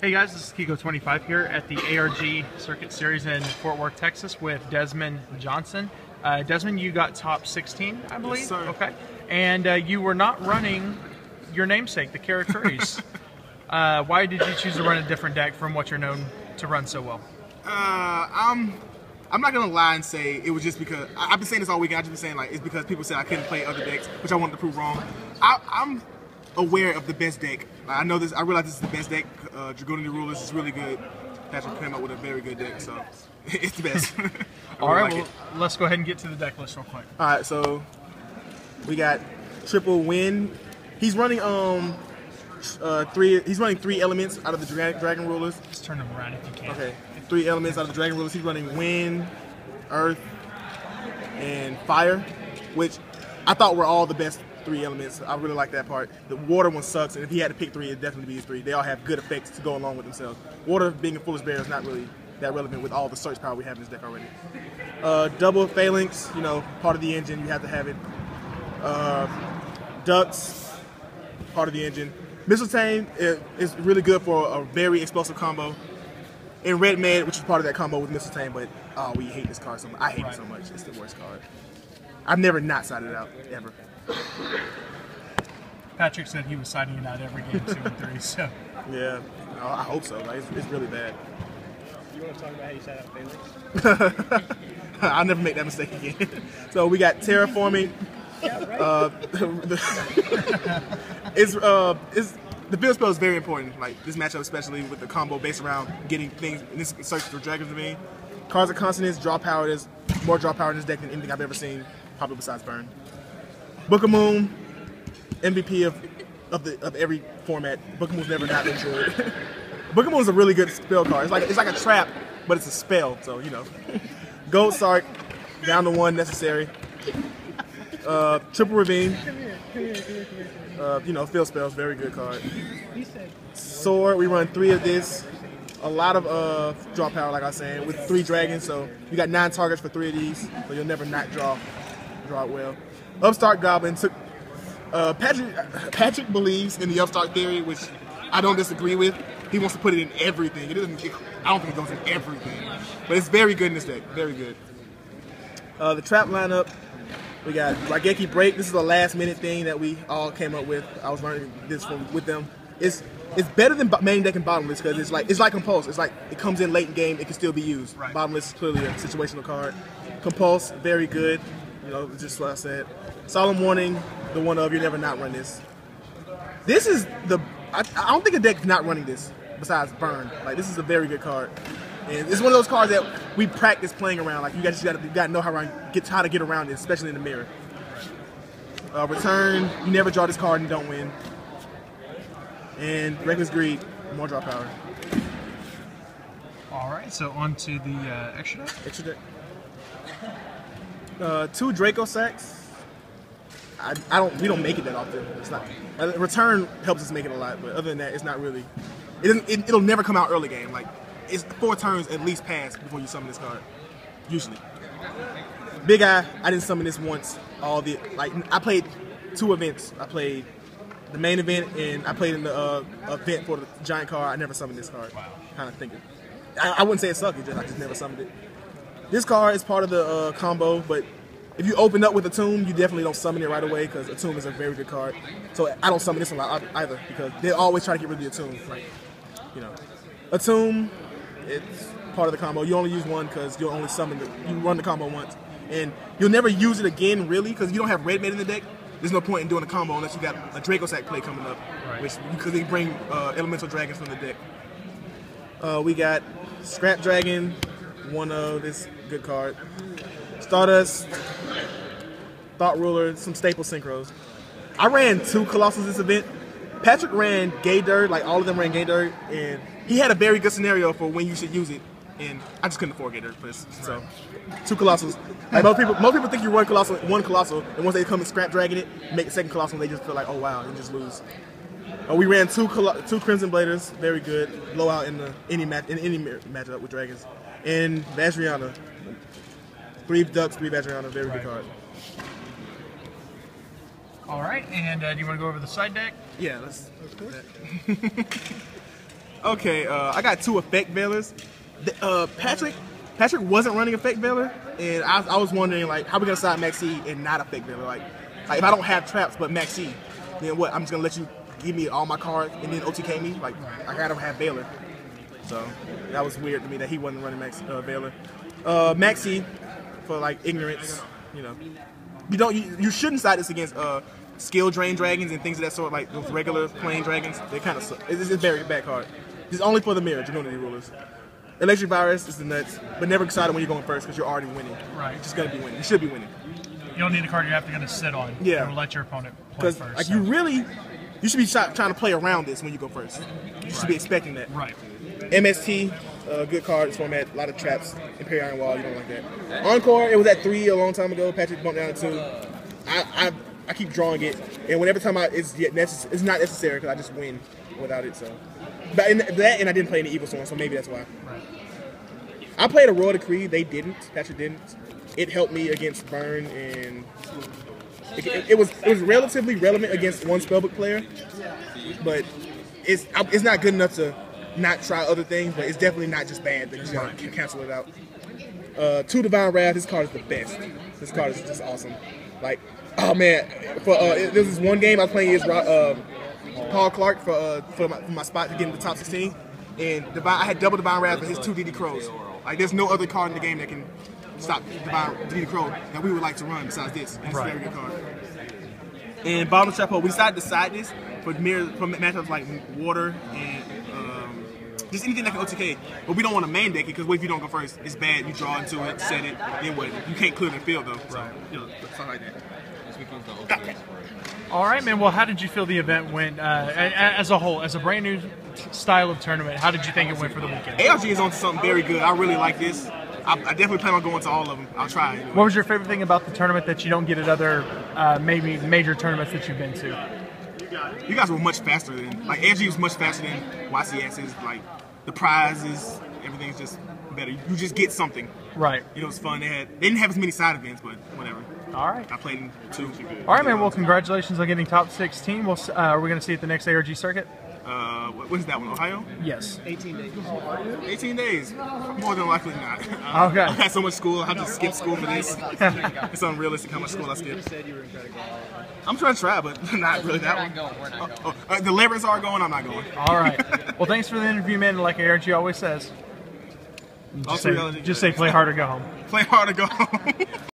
Hey guys, this is Kiko25 here at the ARG Circuit Series in Fort Worth, Texas with Desmond Johnson. Desmond, you got top 16, I believe? Yes, sir. Okay. And you were not running your namesake, the Karakuris. Why did you choose to run a different deck from what you're known to run so well? I'm not gonna lie and say it was just because I've been saying this all weekend. I've just been saying like it's because people said I couldn't play other decks, which I wanted to prove wrong. I'm aware of the best deck. I know this. I realize this is the best deck. Dragoon the Rulers is really good. Patrick came up with a very good deck, so it's the best. All right, well, let's go ahead and get to the deck list real quick. All right, so we got triple win. He's running He's running 3 elements out of the Dragon Rulers. Just turn them around if you can. Okay, 3 elements out of the Dragon Rulers. He's running wind, earth, and fire, which I thought were all the best 3 elements. I really like that part. The water one sucks, and if he had to pick 3, it'd definitely be his 3. They all have good effects to go along with themselves. Water being a foolish bear is not really that relevant with all the search power we have in this deck already. Double phalanx, you know, part of the engine, you have to have it. Ducks, part of the engine. Mistletoe is really good for a very explosive combo. And Red Med, which is part of that combo with Mistletoe, but oh, we hate this card so much. I hate it so much. It's the worst card. I've never not sided it out, ever. Patrick said he was siding it out every game 2 and 3, so. Yeah, no, I hope so. Like, it's really bad. You want to talk about how you side out phalanx? I'll never make that mistake again. So we got terraforming. Yeah, right. The build spell is very important. Like this matchup, especially with the combo based around getting things. In this search for dragons to me. Cards of Consonance, draw power. There's more draw power in this deck than anything I've ever seen, probably besides Burn. Book of Moon, MVP of every format. Book of Moon's never not been good. Book of Moon's a really good spell card. It's like a trap, but it's a spell. So you know. Gold Sark, down to 1 necessary. Triple Ravine. You know, field spells, very good card. Sword, we run 3 of this. A lot of draw power, like I was saying, with 3 dragons. So you got 9 targets for 3 of these, so you'll never not draw it well. Upstart Goblin took. Patrick believes in the Upstart theory, which I don't disagree with. He wants to put it in everything. I don't think it goes in everything, but it's very good in this deck. Very good. The trap lineup. We got Raigeki Break. This is a last-minute thing that we all came up with. I was learning this with them. It's better than main deck and bottomless because it's like Compulse. It's like it comes in late in game, it can still be used. Right. Bottomless is clearly a situational card. Compulse, very good. You know, just what I said. Solemn Warning, the one of you're never not run this. This is I don't think a deck's not running this besides Burn. Like this is a very good card. And it's one of those cards that we practice playing around. Like you guys just gotta know how to get around it, especially in the mirror. Return, you never draw this card and don't win. And Reckless Greed, more draw power. All right, so on to the extra deck. Extra deck. 2 Draco Sacks. We don't make it that often. It's not. Return helps us make it a lot, but other than that, it's not really. It'll never come out early game. Like. It's 4 turns at least pass before you summon this card. Usually. Big Eye, I didn't summon this once. I played 2 events. I played the main event and I played in the event for the giant card. I never summoned this card. Wow. Kind of thinking. I wouldn't say it sucked, I just never summoned it. This card is part of the combo, but if you open up with a tomb, you definitely don't summon it right away because a tomb is a very good card. So I don't summon this a lot either because they always try to get rid of the tomb. Like, you know, a tomb. It's part of the combo. You only use 1 because you'll only summon you run the combo once. And you'll never use it again, really, because you don't have Red Med in the deck. There's no point in doing a combo unless you got a Draco Sack play coming up, because they bring elemental dragons from the deck. We got Scrap Dragon, one of this good card. Stardust, Thought Ruler, some staple synchros. I ran 2 Colossals this event. Patrick ran Gay Dirt, like all of them ran Gay Dirt, and he had a very good scenario for when you should use it, and I just couldn't afford Gay Dirt for this. So, 2 Colossals. Like most people think you run one Colossal, and once they come and Scrap Dragon it, make the second Colossal, they just feel like, oh wow, and just lose. We ran 2 Crimson Bladers, very good, blowout in any matchup with dragons, and Vajrayana. 3 Ducks, 3 Vajrayana, very good card. All right, and do you want to go over the side deck? Yeah, let's do that. Okay, I got 2 effect veilers. Patrick wasn't running effect veiler, and I was wondering like how we gonna side Max C and not effect veiler. Like if I don't have traps but Max C, then what? I'm just gonna let you give me all my cards and then OTK me? Like I gotta have veiler. So that was weird to me that he wasn't running Max veiler. Max C for like ignorance, you know. You shouldn't side this against skill drain dragons and things of that sort, like those regular plain dragons. They kind of suck. It's a very bad card. It's only for the mirror, Genuinity Rulers. Electric Virus is the nuts, but never excited when you're going first because you're already winning. Right. You're just gonna be winning. You should be winning. You don't need a card you're going to sit on. Yeah. Or let your opponent play first. Because like you should be trying to play around this when you go first. You should be expecting that. Right. MST, good card, this format, a lot of traps. Imperial Iron Wall, you don't like that. Encore, it was at 3 a long time ago. Patrick bumped down to 2. I keep drawing it, and whenever time it's not necessary because I just win without it. So, but in that, and I didn't play any Evil Storm, so maybe that's why. Right. I played a Royal Decree. They didn't. Patrick didn't. It helped me against Burn, and it was relatively relevant against one spellbook player, but it's not good enough to not try other things. But it's definitely not just bad that you gotta cancel it out. 2 Divine Wrath. This card is the best. This card is just awesome. Like, oh man, there was this one game I was playing against Paul Clark for my spot to get into the top 16, and I had double Divine Wrath for his 2 DD Crows. Like, there's no other card in the game that can stop DD Crow that we would like to run besides this. And it's a very good card. And Bottom Trap Hole, we decided to side this for matchups like Water and just anything that can OTK. But we don't want to main deck it because what if you don't go first? It's bad. You draw into it, set it, then what? You can't clear the field though. So, you know, something like that. All right, man. Well, how did you feel the event went as a whole, as a brand new style of tournament? How did you think it went for the weekend? ARG is on to something very good. I really like this. I definitely plan on going to all of them. I'll try. Anyway. What was your favorite thing about the tournament that you don't get at other maybe major tournaments that you've been to? You guys were much faster than ARG was much faster than YCS's. Like the prizes, everything's just better. You just get something. Right. You know, it's fun. They didn't have as many side events, but whatever. All right. I played in 2. All right, man. Well, congratulations on getting top 16. Are we going to see it at the next ARG circuit? What is that one? Ohio? Yes. 18 days. 18 days. More than likely not. Okay. I had so much school. I have to skip school for this. It's unrealistic how much school I skip. You said you were going to go. I'm trying to try, but not really that one. The Labyrinths are going. I'm not going. All right. Well, thanks for the interview, man. Like ARG always says, just say play hard or go home. Play hard or go home.